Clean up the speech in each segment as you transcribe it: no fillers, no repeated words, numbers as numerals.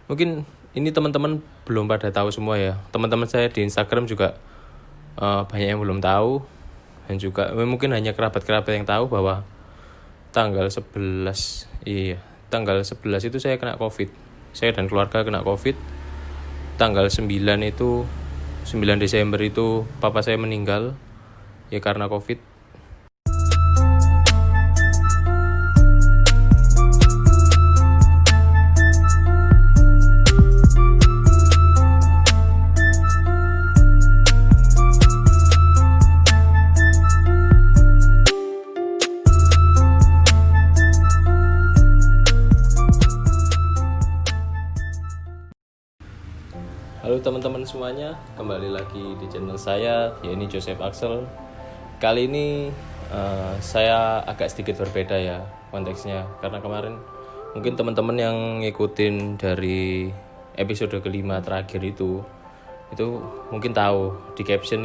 Mungkin ini teman-teman belum pada tahu semua ya. Teman-teman saya di Instagram juga banyak yang belum tahu, dan juga mungkin hanya kerabat-kerabat yang tahu bahwa tanggal 11 itu saya kena COVID. Saya dan keluarga kena COVID. Tanggal 9 itu 9 Desember itu papa saya meninggal ya karena COVID. Halo teman-teman semuanya, kembali lagi di channel saya, yaitu Joseph Axel. Kali ini saya agak sedikit berbeda ya konteksnya, karena kemarin mungkin teman-teman yang ngikutin dari episode kelima terakhir itu mungkin tahu di caption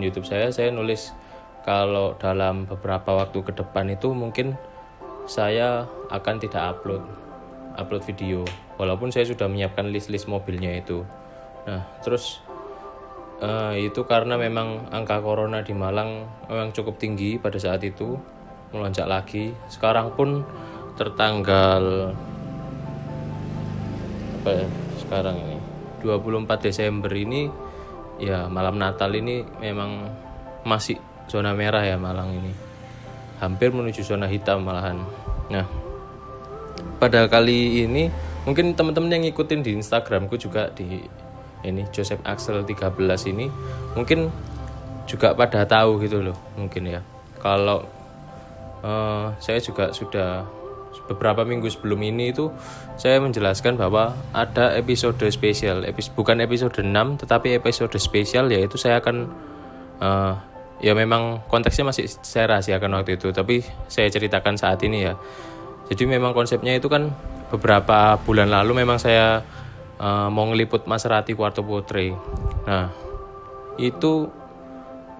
YouTube saya nulis kalau dalam beberapa waktu ke depan itu mungkin saya akan tidak upload video, walaupun saya sudah menyiapkan list mobilnya itu. Nah, terus itu karena memang angka corona di Malang memang cukup tinggi pada saat itu, melonjak lagi. Sekarang pun tertanggal sekarang ini 24 Desember ini ya, malam Natal ini memang masih zona merah ya Malang ini. Hampir menuju zona hitam malahan. Nah, pada kali ini mungkin teman-teman yang ngikutin di Instagramku juga di ini Joseph Axel 13 ini mungkin juga pada tahu gitu loh, mungkin ya. Kalau saya juga sudah beberapa minggu sebelum ini itu saya menjelaskan bahwa ada episode spesial, bukan episode 6 tetapi episode spesial, yaitu saya akan ya memang konteksnya masih saya rahasiakan waktu itu, tapi saya ceritakan saat ini ya. Jadi memang konsepnya itu kan beberapa bulan lalu memang saya mau ngeliput Maserati Quarto Potre. Nah, itu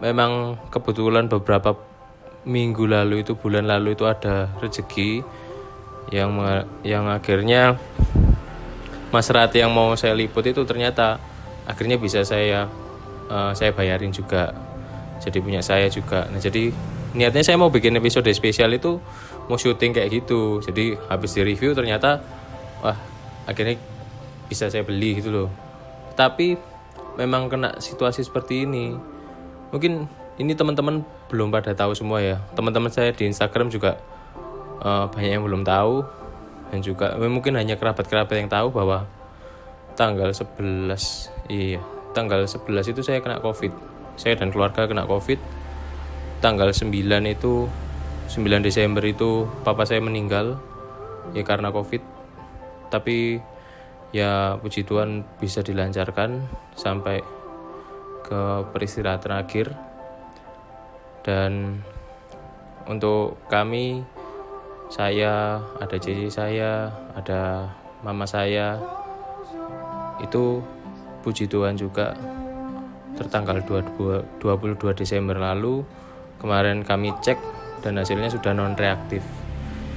memang kebetulan beberapa bulan lalu itu ada rezeki yang akhirnya Maserati yang mau saya liput itu ternyata akhirnya bisa saya bayarin juga. Jadi punya saya juga. Nah, jadi niatnya saya mau bikin episode spesial itu, mau syuting kayak gitu. Jadi habis di review ternyata wah, akhirnya bisa saya beli gitu loh. Tapi memang kena situasi seperti ini. Mungkin ini teman-teman belum pada tahu semua ya. Teman-teman saya di Instagram juga banyak yang belum tahu, dan juga mungkin hanya kerabat-kerabat yang tahu bahwa tanggal 11 itu saya kena COVID. Saya dan keluarga kena COVID. Tanggal 9 itu 9 Desember itu papa saya meninggal ya karena COVID. Tapi ya puji Tuhan bisa dilancarkan sampai ke peristirahatan terakhir. Dan untuk kami, saya, ada cici saya, ada mama saya, itu puji Tuhan juga tertanggal 22 Desember lalu kemarin kami cek dan hasilnya sudah non reaktif.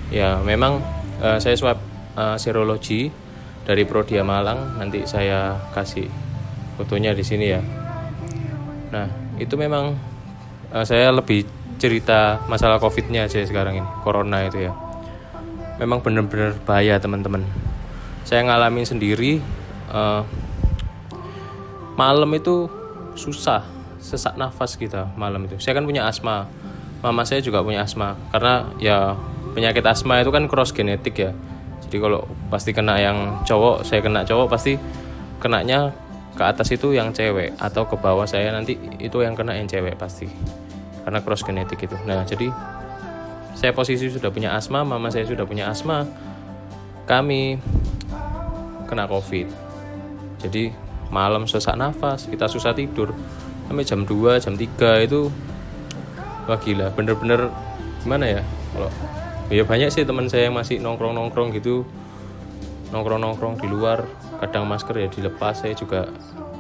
Ya memang saya swab serologi dari Prodia Malang, nanti saya kasih fotonya di sini ya. Nah, itu memang saya lebih cerita masalah COVID-nya aja sekarang ini, corona itu ya. Memang benar-benar bahaya teman-teman. Saya ngalamin sendiri, malam itu susah, sesak nafas kita malam itu. Saya kan punya asma, mama saya juga punya asma, karena ya penyakit asma itu kan cross genetik ya. Jadi kalau pasti kena yang cowok, saya kena cowok, pasti kenanya ke atas itu yang cewek, atau ke bawah saya nanti itu yang kena yang cewek pasti, karena cross genetik itu. Nah, jadi saya posisi sudah punya asma, mama saya sudah punya asma, kami kena COVID. Jadi malam sesak nafas, kita susah tidur sampai jam 2, jam 3 itu wah gila, bener-bener gimana ya. Kalau ya banyak sih teman saya yang masih nongkrong gitu, nongkrong di luar, kadang masker ya dilepas. Saya juga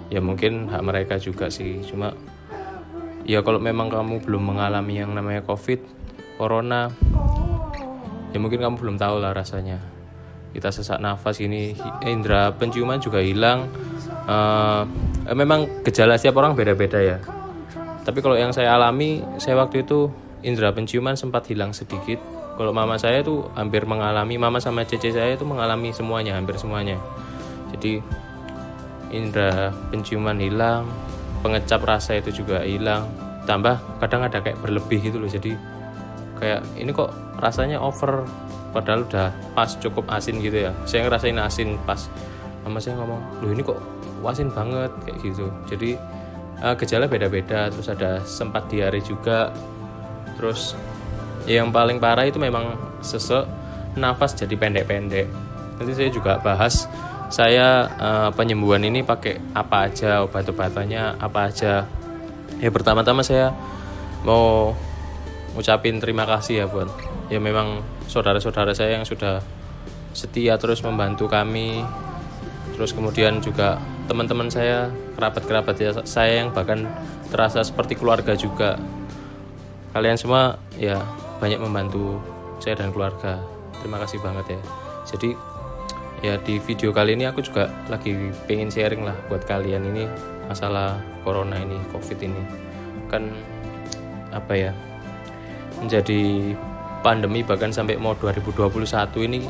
ya mungkin hak mereka juga sih, cuma ya kalau memang kamu belum mengalami yang namanya COVID, corona, ya mungkin kamu belum tahu lah rasanya. kita sesak nafas ini, indera penciuman juga hilang. Memang gejala setiap orang beda-beda ya. Tapi kalau yang saya alami, saya waktu itu indera penciuman sempat hilang sedikit. Kalau mama saya tuh hampir mengalami, mama sama cece saya itu mengalami semuanya, hampir semuanya. Jadi indera penciuman hilang, pengecap rasa itu juga hilang. Tambah kadang ada kayak berlebih gitu loh. Jadi kayak ini kok rasanya over, padahal udah pas cukup asin gitu ya. Saya ngerasain asin pas, mama saya ngomong, loh ini kok asin banget kayak gitu. Jadi gejala beda-beda. Terus ada sempat diare juga. Terus yang paling parah itu memang sesek, nafas jadi pendek-pendek. Nanti saya juga bahas saya penyembuhan ini pakai apa aja, obat-obatannya apa aja. Ya pertama-tama saya mau ngucapin terima kasih ya buat ya memang saudara-saudara saya yang sudah setia terus membantu kami. Terus kemudian juga teman-teman saya, kerabat-kerabat saya yang bahkan terasa seperti keluarga juga. Kalian semua ya banyak membantu saya dan keluarga. Terima kasih banget ya. Jadi ya di video kali ini aku juga lagi pengen sharing lah buat kalian ini masalah corona ini, covid ini. Kan apa ya, menjadi pandemi bahkan sampai mau 2021 ini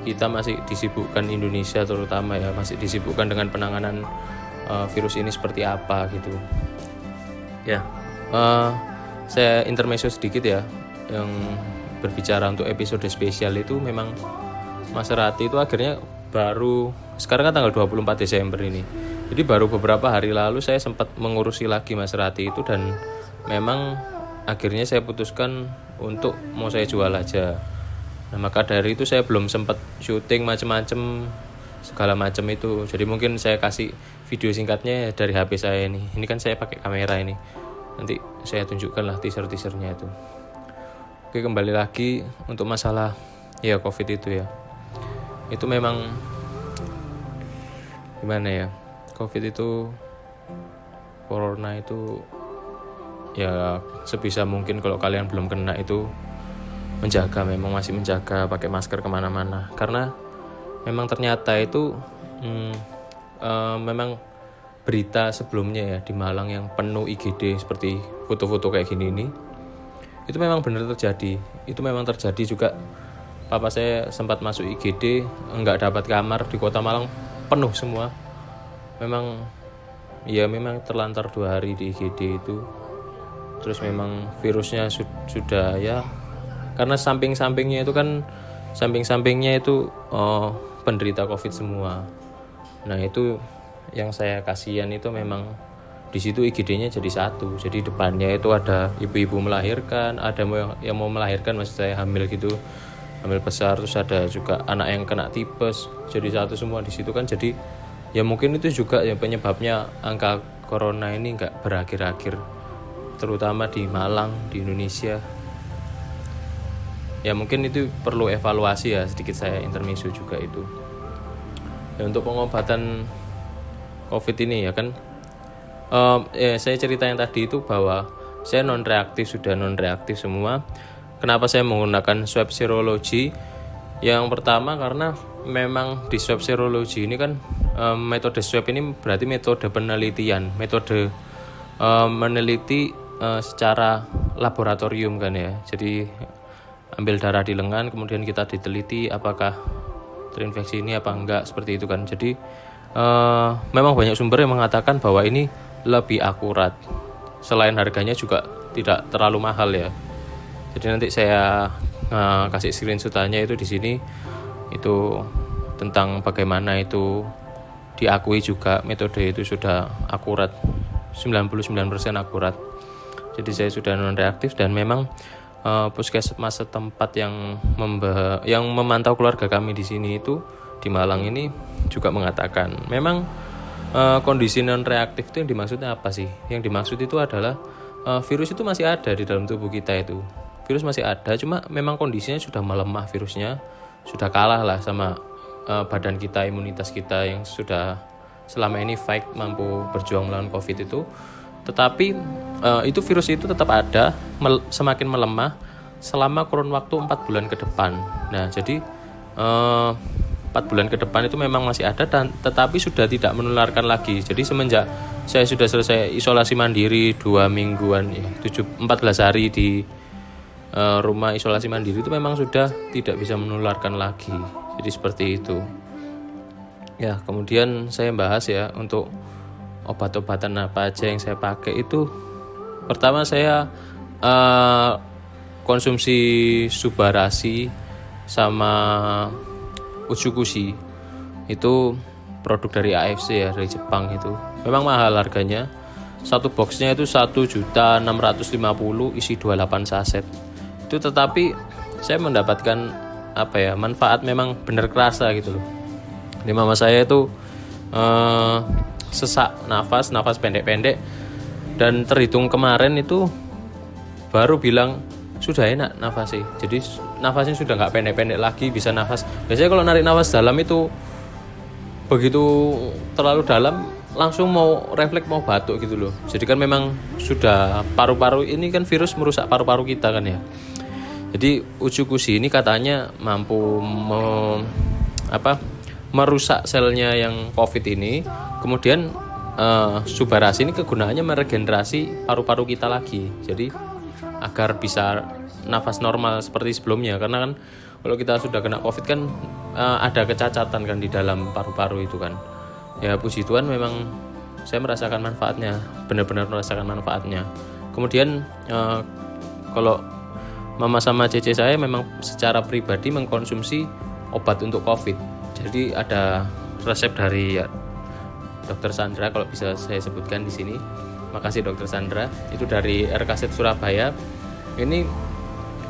kita masih disibukkan, Indonesia terutama ya, masih disibukkan dengan penanganan virus ini seperti apa gitu. Ya, saya intermezzo sedikit ya, yang berbicara untuk episode spesial itu memang Maserati itu akhirnya baru, sekarang kan tanggal 24 Desember ini. Jadi baru beberapa hari lalu saya sempat mengurusi lagi Maserati itu dan memang akhirnya saya putuskan untuk mau saya jual aja. Nah maka dari itu saya belum sempat syuting macam-macam segala macam itu. Jadi mungkin saya kasih video singkatnya dari HP saya ini. Ini kan saya pakai kamera ini. Nanti saya tunjukkan lah teaser-teasernya itu. Oke, kembali lagi untuk masalah ya COVID itu ya. Itu memang gimana ya? COVID itu, corona itu ya sebisa mungkin kalau kalian belum kena itu menjaga, memang masih menjaga, pakai masker kemana-mana. Karena memang ternyata itu memang berita sebelumnya ya di Malang yang penuh IGD seperti foto-foto kayak gini ini, itu memang benar terjadi. Itu memang terjadi juga. Papa saya sempat masuk IGD, enggak dapat kamar di Kota Malang, penuh semua. Memang terlantar 2 hari di IGD itu. Terus memang virusnya sudah ya, karena samping-sampingnya itu penderita COVID semua. Nah itu yang saya kasihan itu memang di situ IGD-nya jadi satu. Jadi depannya itu ada ibu-ibu melahirkan, ada yang mau melahirkan, maksud saya hamil gitu, hamil besar. Terus ada juga anak yang kena tipes, jadi satu semua di situ kan. Jadi ya mungkin itu juga yang penyebabnya angka corona ini nggak berakhir-akhir, terutama di Malang, di Indonesia. Ya mungkin itu perlu evaluasi ya, sedikit saya intermezzo juga itu. Ya untuk pengobatan COVID ini ya kan, saya cerita yang tadi itu bahwa saya sudah non reaktif semua. Kenapa saya menggunakan swab serologi? Yang pertama karena memang di swab serologi ini kan metode swab ini berarti metode penelitian, metode meneliti secara laboratorium kan ya. Jadi ambil darah di lengan, kemudian kita diteliti apakah terinfeksi ini apa enggak, seperti itu kan. Jadi memang banyak sumber yang mengatakan bahwa ini lebih akurat. Selain harganya juga tidak terlalu mahal ya. Jadi nanti saya kasih screenshotannya itu di sini, itu tentang bagaimana itu diakui juga metode itu sudah akurat, 99% akurat. Jadi saya sudah non reaktif dan memang puskesmas setempat yang memantau keluarga kami di sini itu di Malang ini juga mengatakan memang kondisi non reaktif itu yang dimaksudnya apa sih? Yang dimaksud itu adalah virus itu masih ada di dalam tubuh kita itu. Virus masih ada, cuma memang kondisinya sudah melemah, virusnya sudah kalah lah sama badan kita, imunitas kita yang sudah selama ini fight, mampu berjuang melawan COVID itu. Tetapi itu virus itu tetap ada, semakin melemah selama kurun waktu 4 bulan ke depan. Nah jadi 4 bulan ke depan itu memang masih ada, dan tetapi sudah tidak menularkan lagi. Jadi semenjak saya sudah selesai isolasi mandiri 2 mingguan ya, 14 hari di rumah isolasi mandiri itu memang sudah tidak bisa menularkan lagi. Jadi seperti itu. Ya, kemudian saya bahas ya untuk obat-obatan apa aja yang saya pakai itu. Pertama saya konsumsi Subarasi sama Utsukushi. Itu produk dari AFC ya, dari Jepang itu. Memang mahal harganya. Satu boxnya itu 1.650.000 isi 28 saset. Itu tetapi saya mendapatkan manfaat memang benar kerasa gitu loh. Di mama saya itu sesak nafas pendek-pendek, dan terhitung kemarin itu baru bilang sudah enak nafasnya. Jadi nafasnya sudah nggak pendek-pendek lagi, bisa nafas. Biasanya kalau narik nafas dalam itu begitu terlalu dalam langsung mau refleks mau batuk gitu loh. Jadi kan memang sudah paru-paru ini kan virus merusak paru-paru kita kan ya. Jadi Utsukushi ini katanya mampu merusak selnya yang COVID ini. Kemudian Subarasi ini kegunaannya meregenerasi paru-paru kita lagi. Jadi agar bisa nafas normal seperti sebelumnya. Karena kan kalau kita sudah kena COVID kan ada kecacatan kan di dalam paru-paru itu kan. Ya puji Tuhan memang saya merasakan manfaatnya, benar-benar merasakan manfaatnya. Kemudian kalau mama sama cece saya memang secara pribadi mengkonsumsi obat untuk COVID. Jadi ada resep dari Dr. Sandra, kalau bisa saya sebutkan di sini. Makasih Dr. Sandra. Itu dari RKZ Surabaya. Ini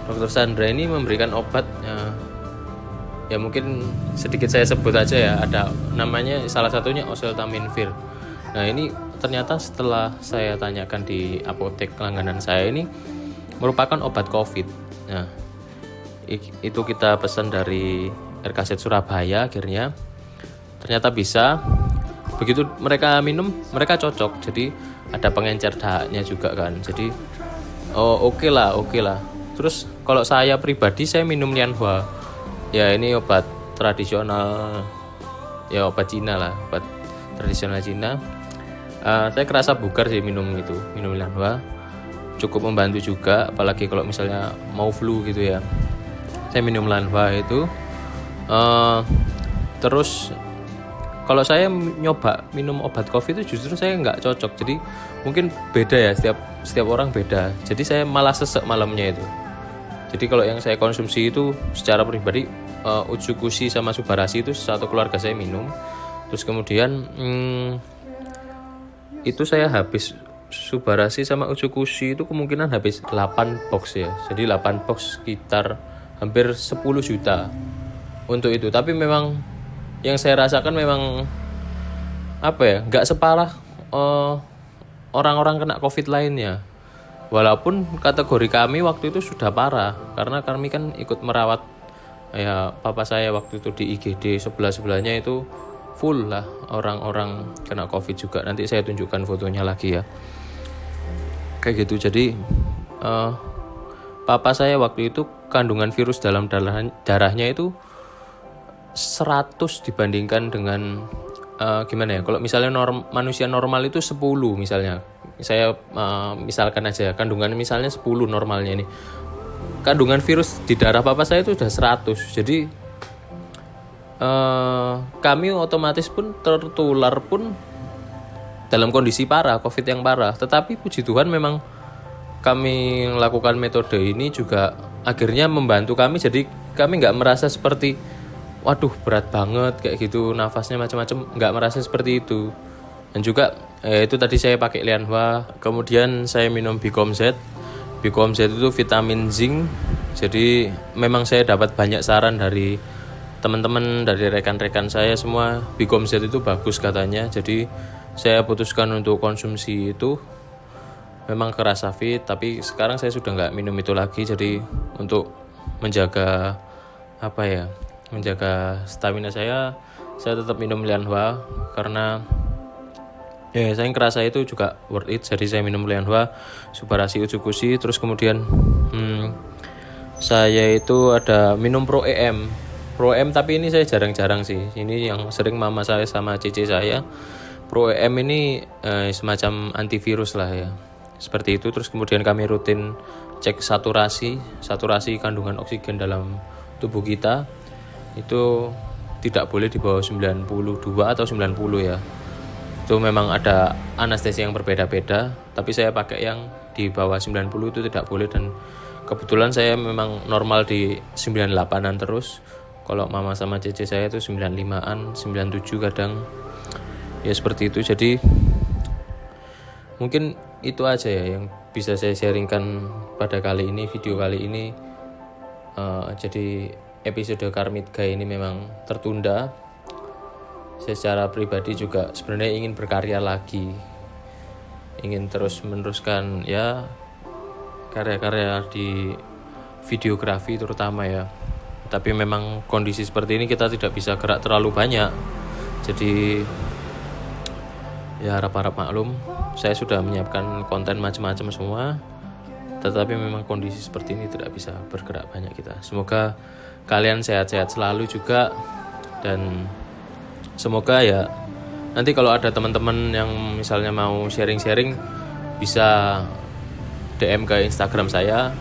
Dr. Sandra ini memberikan obat ya mungkin sedikit saya sebut aja ya. Ada namanya, salah satunya oseltamivir. Nah ini ternyata setelah saya tanyakan di apotek langganan saya, ini merupakan obat COVID. Nah itu kita pesan dari RKZ Surabaya. Akhirnya ternyata bisa. Begitu mereka minum, mereka cocok. Jadi ada pengencer dahaknya juga kan. Jadi oke lah. Terus kalau saya pribadi, saya minum Lianhua. Ya ini obat tradisional, ya obat Cina lah, obat tradisional Cina. Saya kerasa bugar sih minum Lianhua. Cukup membantu juga, apalagi kalau misalnya mau flu gitu ya. Saya minum Lianhua itu. Terus kalau saya nyoba minum obat COVID itu justru saya nggak cocok. Jadi mungkin beda ya, setiap orang beda. Jadi saya malah sesek malamnya itu. Jadi kalau yang saya konsumsi itu secara pribadi Utsukushi sama Subarasi itu satu keluarga saya minum. Terus kemudian itu saya habis Subarasi sama Utsukushi itu kemungkinan habis 8 box ya. Jadi 8 box sekitar hampir 10 juta untuk itu. Tapi memang yang saya rasakan memang nggak separah orang-orang kena COVID lainnya. Walaupun kategori kami waktu itu sudah parah, karena kami kan ikut merawat ya papa saya waktu itu di IGD, sebelahnya itu full lah orang-orang kena COVID juga. Nanti saya tunjukkan fotonya lagi ya. Kayak gitu. Jadi papa saya waktu itu kandungan virus dalam darahnya itu 100 dibandingkan dengan gimana ya, kalau misalnya manusia normal itu 10 misalnya. Saya misalkan aja kandungan misalnya 10 normalnya ini. Kandungan virus di darah papa saya itu sudah 100. Jadi kami otomatis pun tertular pun dalam kondisi parah, COVID yang parah. Tetapi puji Tuhan memang kami melakukan metode ini juga akhirnya membantu kami. Jadi kami nggak merasa seperti waduh berat banget kayak gitu, nafasnya macam-macam, nggak merasa seperti itu. Dan juga itu tadi saya pakai Lianhua, kemudian saya minum Bicomz. Bicomz itu vitamin zinc. Jadi memang saya dapat banyak saran dari teman-teman, dari rekan-rekan saya semua, Bicomz itu bagus katanya. Jadi saya putuskan untuk konsumsi itu. Memang kerasa fit, tapi sekarang saya sudah nggak minum itu lagi. Jadi untuk menjaga menjaga stamina saya tetap minum Lianhua, karena saya ngerasa itu juga worth it. Jadi saya minum Lianhua, Subarasi, Utsukushi. Terus kemudian saya itu ada minum Pro EM. Pro M, tapi ini saya jarang-jarang sih. Ini yang sering mama saya sama cici saya. Pro M ini semacam antivirus lah ya. Seperti itu. Terus kemudian kami rutin cek saturasi kandungan oksigen dalam tubuh kita. Itu tidak boleh di bawah 92 atau 90 ya. Itu memang ada anestesi yang berbeda-beda, tapi saya pakai yang di bawah 90 itu tidak boleh, dan kebetulan saya memang normal di 98-an terus. Kalau mama sama cici saya itu 95-an, 97 kadang. Ya seperti itu. Jadi mungkin itu aja ya yang bisa saya sharingkan pada kali ini, video kali ini. Jadi episode Karmit Guy ini memang tertunda. Saya secara pribadi juga sebenarnya ingin berkarya lagi, ingin terus meneruskan ya karya-karya di videografi terutama ya. Tapi memang kondisi seperti ini kita tidak bisa gerak terlalu banyak. Jadi ya harap-harap maklum, saya sudah menyiapkan konten macam-macam semua, tetapi memang kondisi seperti ini tidak bisa bergerak banyak kita. Semoga kalian sehat-sehat selalu juga, dan semoga ya nanti kalau ada teman-teman yang misalnya mau sharing-sharing bisa DM ke Instagram saya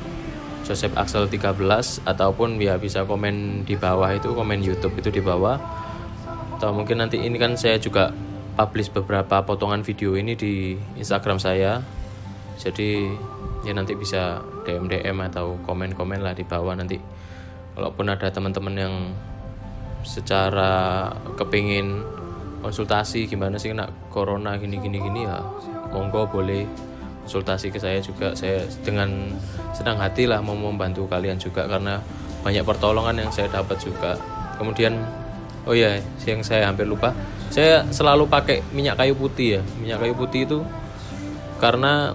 Joseph Axel 13, ataupun ya bisa komen di bawah itu, komen YouTube itu di bawah. Atau mungkin nanti ini kan saya juga publish beberapa potongan video ini di Instagram saya. Jadi ya nanti bisa DM atau komen-komen lah di bawah nanti. Kalaupun ada teman-teman yang secara kepingin konsultasi gimana sih kena corona gini ya, monggo boleh konsultasi ke saya juga. Saya dengan senang hati lah mau membantu kalian juga, karena banyak pertolongan yang saya dapat juga. Kemudian oh ya, yang saya hampir lupa, saya selalu pakai minyak kayu putih ya. Minyak kayu putih itu karena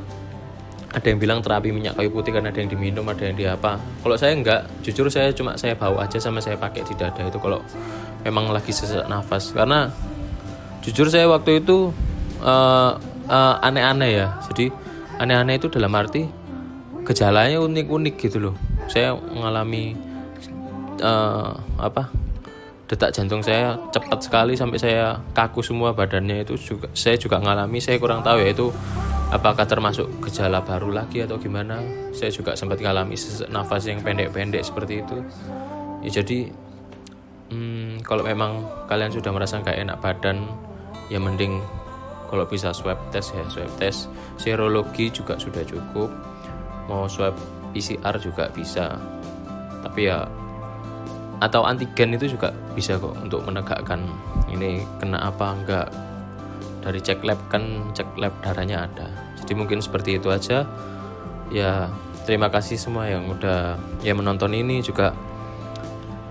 ada yang bilang terapi minyak kayu putih karena ada yang diminum, ada yang di apa. Kalau saya enggak, jujur saya bau aja sama saya pakai di dada itu kalau memang lagi sesak nafas. Karena jujur saya waktu itu aneh-aneh ya. Jadi aneh-aneh itu dalam arti gejalanya unik-unik gitu loh. Saya mengalami detak jantung saya cepat sekali sampai saya kaku semua badannya. Itu juga saya juga ngalami. Saya kurang tahu ya itu apakah termasuk gejala baru lagi atau gimana. Saya juga sempat ngalami sesak nafas yang pendek-pendek seperti itu ya. Jadi kalau memang kalian sudah merasa gak enak badan, ya mending kalau bisa swab test ya. Swab test serologi juga sudah cukup, mau swab PCR juga bisa. Tapi ya atau antigen itu juga bisa kok untuk menegakkan ini kena apa enggak. Dari cek lab darahnya ada. Jadi mungkin seperti itu aja ya. Terima kasih semua yang udah menonton ini, juga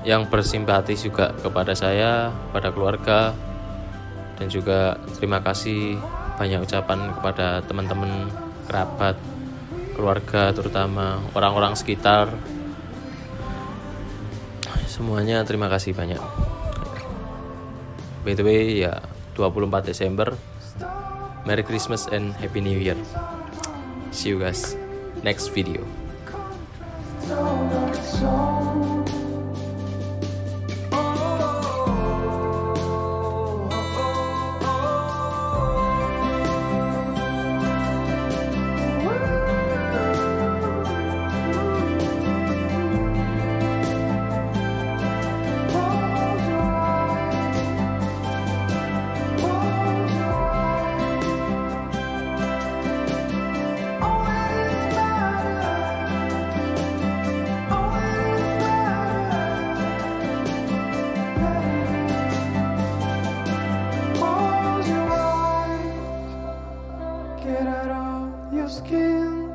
yang bersimpati juga kepada saya, pada keluarga. Dan juga terima kasih banyak ucapan kepada teman-teman, kerabat, keluarga, terutama orang-orang sekitar. Semuanya terima kasih banyak. By the way ya, 24 Desember, Merry Christmas and Happy New Year. See you guys next video. Get out of your skin.